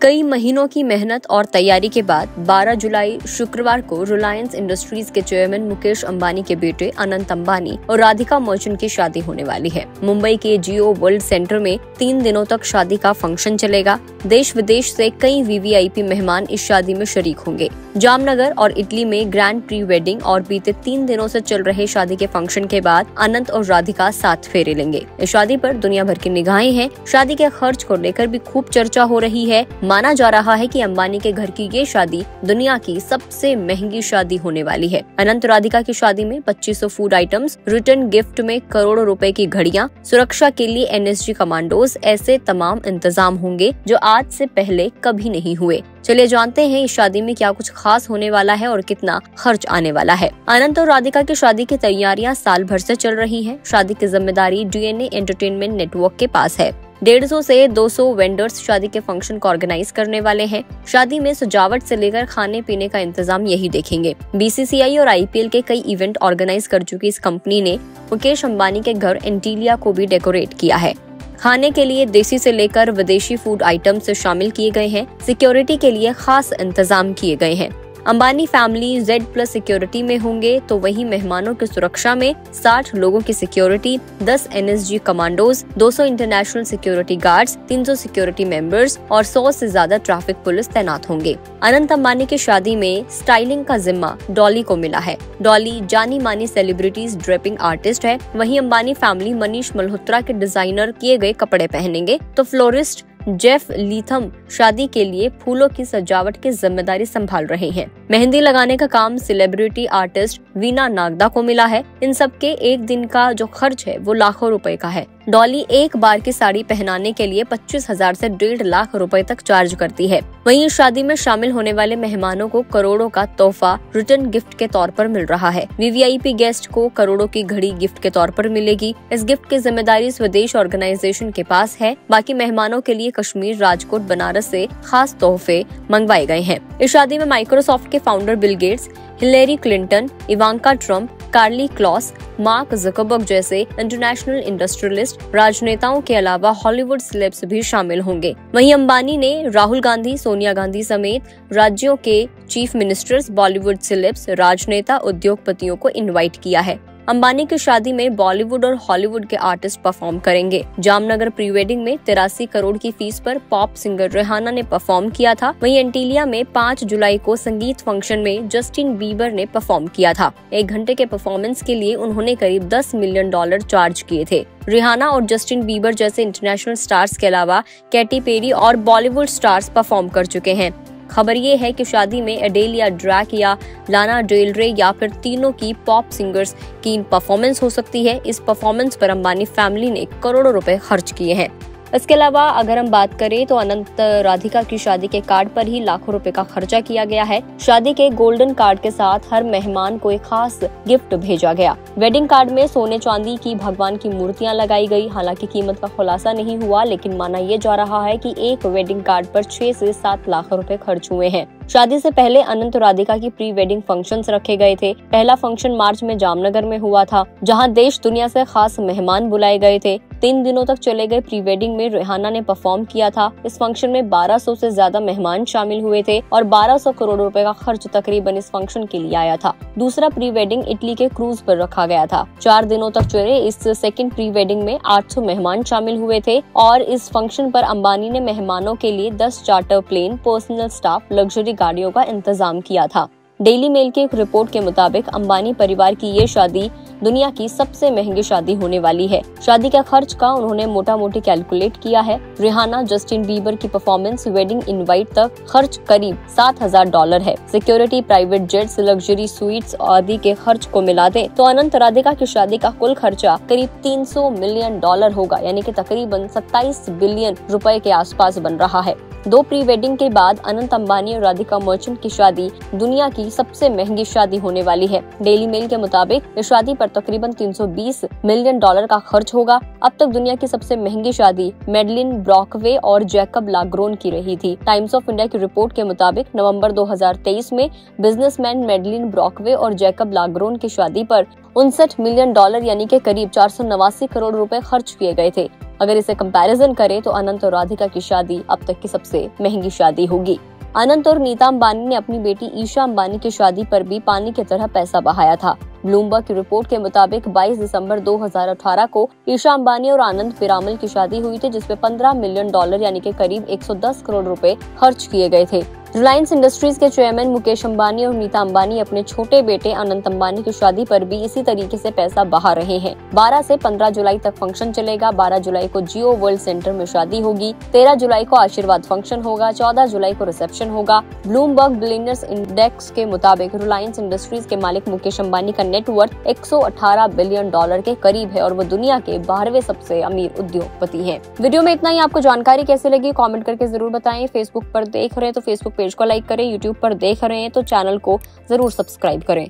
कई महीनों की मेहनत और तैयारी के बाद 12 जुलाई शुक्रवार को रिलायंस इंडस्ट्रीज के चेयरमैन मुकेश अंबानी के बेटे अनंत अंबानी और राधिका मर्चेंट की शादी होने वाली है। मुंबई के जियो वर्ल्ड सेंटर में 3 दिनों तक शादी का फंक्शन चलेगा। देश विदेश से कई वीवीआईपी मेहमान इस शादी में शरीक होंगे। जामनगर और इटली में ग्रैंड प्री वेडिंग और बीते 3 दिनों से चल रहे शादी के फंक्शन के बाद अनंत और राधिका 7 फेरे लेंगे। इस शादी पर दुनिया भर की निगाहें हैं। शादी के खर्च को लेकर भी खूब चर्चा हो रही है। माना जा रहा है कि अंबानी के घर की ये शादी दुनिया की सबसे महंगी शादी होने वाली है। अनंत राधिका की शादी में 2500 फूड आइटम्स, रिटर्न गिफ्ट में करोड़ों रुपए की घड़ियां, सुरक्षा के लिए एनएसजी कमांडोज, ऐसे तमाम इंतजाम होंगे जो आज से पहले कभी नहीं हुए। चलिए जानते हैं इस शादी में क्या कुछ खास होने वाला है और कितना खर्च आने वाला है। अनंत और राधिका की शादी की तैयारियां साल भर से चल रही हैं। शादी की जिम्मेदारी डीएनए एंटरटेनमेंट नेटवर्क के पास है। 150 से 200 वेंडर्स शादी के फंक्शन को ऑर्गेनाइज करने वाले हैं। शादी में सजावट से लेकर खाने पीने का इंतजाम यही देखेंगे। बीसीसीआई और आईपीएल के कई इवेंट ऑर्गेनाइज कर चुकी इस कंपनी ने मुकेश अंबानी के घर एंटीलिया को भी डेकोरेट किया है। खाने के लिए देसी से लेकर विदेशी फूड आइटम्स शामिल किए गए हैं। सिक्योरिटी के लिए खास इंतजाम किए गए हैं। अंबानी फैमिली Z+ सिक्योरिटी में होंगे, तो वहीं मेहमानों की सुरक्षा में 60 लोगों की security, 10 NSG commandos, 200 international security guards, 300 security members और 100 से ज्यादा ट्रैफिक पुलिस तैनात होंगे। अनंत अंबानी की शादी में स्टाइलिंग का जिम्मा डॉली को मिला है। डॉली जानी मानी सेलिब्रिटीज ड्रेपिंग आर्टिस्ट है। वहीं अंबानी फैमिली मनीष मल्होत्रा के डिजाइनर किए गए कपड़े पहनेंगे, तो फ्लोरिस्ट जेफ लीथम शादी के लिए फूलों की सजावट की जिम्मेदारी संभाल रहे हैं। मेहंदी लगाने का काम सेलिब्रिटी आर्टिस्ट वीना नागदा को मिला है। इन सब के एक दिन का जो खर्च है वो लाखों रुपए का है। डॉली एक बार की साड़ी पहनाने के लिए 25,000 से 1.5 लाख रुपए तक चार्ज करती है। वहीं इस शादी में शामिल होने वाले मेहमानों को करोड़ों का तोहफा रिटर्न गिफ्ट के तौर पर मिल रहा है। वीवीआईपी गेस्ट को करोड़ों की घड़ी गिफ्ट के तौर पर मिलेगी। इस गिफ्ट की जिम्मेदारी स्वदेश ऑर्गेनाइजेशन के पास है। बाकी मेहमानों के लिए कश्मीर, राजकोट, बनारस से खास तोहफे मंगवाए गए हैं। इस शादी में माइक्रोसॉफ्ट के founder Bill Gates, Hillary Clinton, Ivanka Trump, Karlie Kloss, Mark Zuckerberg जैसे इंटरनेशनल इंडस्ट्रियलिस्ट, राजनेताओं के अलावा हॉलीवुड सेलेब्स भी शामिल होंगे। वहीं अंबानी ने राहुल गांधी, सोनिया गांधी समेत राज्यों के चीफ मिनिस्टर्स, बॉलीवुड सेलेब्स, राजनेता, उद्योगपतियों को इनवाइट किया है। अंबानी की शादी में बॉलीवुड और हॉलीवुड के आर्टिस्ट परफॉर्म करेंगे। जामनगर प्री वेडिंग में 83 करोड़ की फीस पर पॉप सिंगर रिहाना ने परफॉर्म किया था। वहीं एंटीलिया में 5 जुलाई को संगीत फंक्शन में जस्टिन बीबर ने परफॉर्म किया था। 1 घंटे के परफॉर्मेंस के लिए उन्होंने करीब $10 मिलियन चार्ज किए थे। रिहाना और जस्टिन बीबर जैसे इंटरनेशनल स्टार्स के अलावा कैटी पेरी और बॉलीवुड स्टार्स परफॉर्म कर चुके हैं। खबर ये है कि शादी में एडेल या ड्रैक या लाना डेल रे या फिर तीनों की पॉप सिंगर्स की परफॉर्मेंस हो सकती है। इस परफॉर्मेंस पर अंबानी फैमिली ने करोड़ों रुपए खर्च किए हैं। इसके अलावा अगर हम बात करें तो अनंत राधिका की शादी के कार्ड पर ही लाखों रुपए का खर्चा किया गया है। शादी के गोल्डन कार्ड के साथ हर मेहमान को एक खास गिफ्ट भेजा गया। वेडिंग कार्ड में सोने चांदी की भगवान की मूर्तियां लगाई गई। हालांकि कीमत का खुलासा नहीं हुआ, लेकिन माना यह जा रहा है कि एक वेडिंग कार्ड पर 6 से 7 लाख रुपए खर्च हुए हैं। शादी से पहले अनंत राधिका की प्री वेडिंग फंक्शंस रखे गए थे। पहला फंक्शन मार्च में जामनगर में हुआ था, जहां देश दुनिया से खास मेहमान बुलाए गए थे। 3 दिनों तक चले गए प्री वेडिंग में रिहाना ने परफॉर्म किया था। इस फंक्शन में 1200 से ज्यादा मेहमान शामिल हुए थे और 1200 करोड़ रुपए का खर्च तकरीबन इस फंक्शन के लिए आया था। दूसरा प्री वेडिंग इटली के क्रूज पर रखा गया था। 4 दिनों तक चले इस सेकंड प्री वेडिंग में 800 मेहमान शामिल हुए थे और इस फंक्शन पर अंबानी ने मेहमानों के लिए 10 charter plane, personal staff, luxury गाड़ियों का इंतजाम किया था। डेली मेल की एक रिपोर्ट के मुताबिक अंबानी परिवार की ये शादी दुनिया की सबसे महंगी शादी होने वाली है। शादी का खर्च का उन्होंने मोटा मोटी कैलकुलेट किया है। रिहाना, जस्टिन बीबर की परफॉर्मेंस, वेडिंग इनवाइट तक खर्च करीब $7,000 है। Security, private jets, luxury sweets आदि के खर्च को मिला दें तो अनंत राधिका की शादी का कुल खर्चा करीब $300 मिलियन होगा, यानी कि तकरीबन 27 बिलियन रुपए के आसपास बन रहा है। 2 प्री वेडिंग के बाद अनंत अंबानी और राधिका मर्चेंट की शादी दुनिया की सबसे महंगी शादी होने वाली है। डेली मेल के मुताबिक इस शादी पर तकरीबन $320 मिलियन का खर्च होगा। अब तक दुनिया की सबसे महंगी शादी मैडलिन ब्रॉकवे और जैकब लाग्रोन की रही थी। टाइम्स ऑफ इंडिया की रिपोर्ट के मुताबिक नवंबर 2023 में बिजनेसमैन मैडलिन ब्रॉकवे और जैकब लाग्रोन की शादी पर $59 मिलियन यानी कि करीब 489 करोड़ रुपए खर्च किए गए थे। अगर इसे कंपैरिजन करें तो अनंत और राधिका की शादी अब तक की सबसे महंगी शादी होगी। अनंत और नीता अंबानी ने अपनी बेटी ईशा अंबानी की शादी पर भी पानी की तरह पैसा बहाया था। ब्लूमबर्ग की रिपोर्ट के मुताबिक 22 दिसंबर 2018 को ईशा अंबानी और आनंद पीरामल की शादी हुई थी, जिसमें $15 मिलियन यानी कि करीब 110 करोड़ रुपए खर्च किए गए थे। रिलायंस इंडस्ट्रीज के चेयरमैन मुकेश अंबानी और नीता अंबानी अपने छोटे बेटे अनंत अंबानी की शादी पर भी इसी तरीके से पैसा बहा रहे हैं। 12 से 15 जुलाई तक फंक्शन चलेगा। 12 जुलाई को जियो वर्ल्ड सेंटर में शादी होगी। 13 जुलाई को आशीर्वाद फंक्शन होगा। 14 जुलाई को रिसेप्शन होगा। ब्लूमबर्ग बिलियनर्स इंडेक्स के मुताबिक रिलायंस इंडस्ट्रीज के मालिक मुकेश अंबानी का नेटवर्थ $118 बिलियन के करीब है और वो दुनिया के 12वें सबसे अमीर उद्योगपति हैं। वीडियो में इतना ही। आपको जानकारी कैसी लगी कमेंट करके जरूर बताएं। फेसबुक पर देख रहे हैं तो फेसबुक पेज को लाइक करें, यूट्यूब पर देख रहे हैं तो चैनल को जरूर सब्सक्राइब करें।